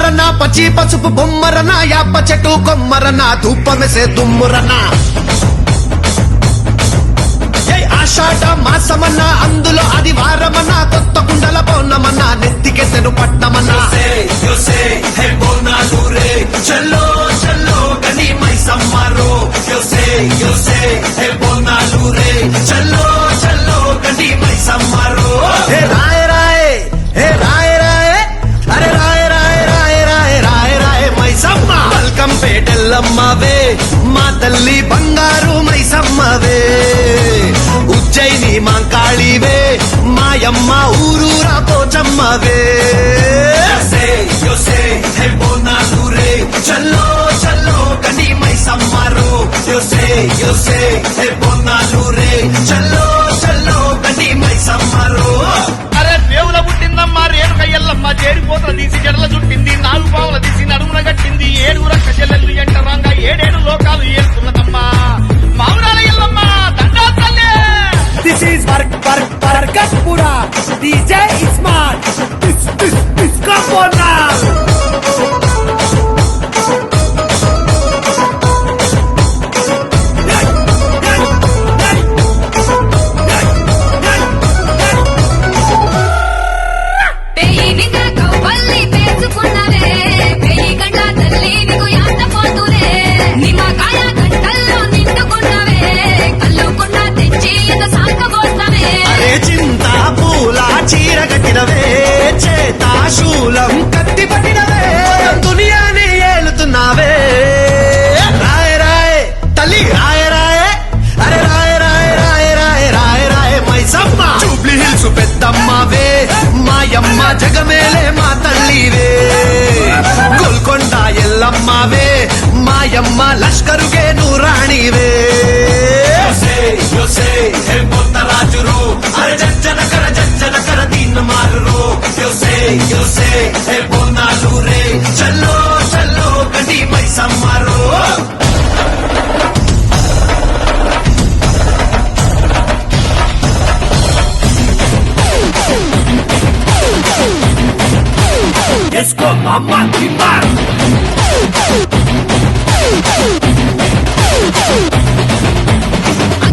బొమ్మరనా పచ్చి పసుపు బొమ్మరనా యాప చెట్టు కొమ్మరనా ధూపమెసే దుమ్మురనా ఆషాఢ మాసమన్నా అందులో ఆదివారమన్నా కొత్త కుండల పౌర్ణమన్నా నెత్తికెసెను పట్నమన్నా చల్లో చల్లో గని మైసమ్మారో చల్లో చల్లో గని మైసమ్మారో హే రాయ రాయ హే రాయ రాయ అరే రాయ రాయ రాయ రాయ రాయ రాయ మైసమ్మ వెల్కమ్ పేటెల్లమ్మవే మా తల్లి బంగారు మైసమ్మవే ఉజ్జయిని మాంకాళివే మాయమ్మ ఊరూరా పోచమ్మవే చల్లో చల్లో గని మైసమ్మారో చల్లో చల్లో గని మైసమ్మారో అరే దేవుల పుట్టిందమ్మా రేణుక ఎల్లమ్మ చేరిపోతల తీసి జడల చుట్టింది నాలుగు పావుల తీసి నడుమున కట్టింది ఏడుగుర కజెల్లెల్లు ఎంటరాంగా ఏడేడు లోకాలు ఏలుతున్నదమ్మా మావురాల ఎల్లమ్మ దండా తల్లే. This is Barkatpura. DJ is smart. This come on now. చింతా పూల చీర కట్టినవే చేతా శూలం కత్తి పట్టినవే దునియాని ఏలుతున్నావే రాయ రాయ తల్లి రాయ రాయ అరే రాయ రాయ రాయ రాయ రాయ రాయ మైసమ్మ జూబ్లీ హిల్స్ పెద్దమ్మవే మాయమ్మ జగమేలే మా తల్లివే గోల్కొండ ఎల్లమ్మవే మాయమ్మ లష్కరుగే నూరాణివే రాజురో అరే జజ్జన కర దీన్ మారురో బోనాలు రే చల్లో చల్లో గడి మైసమ్మారో Let's go, mama,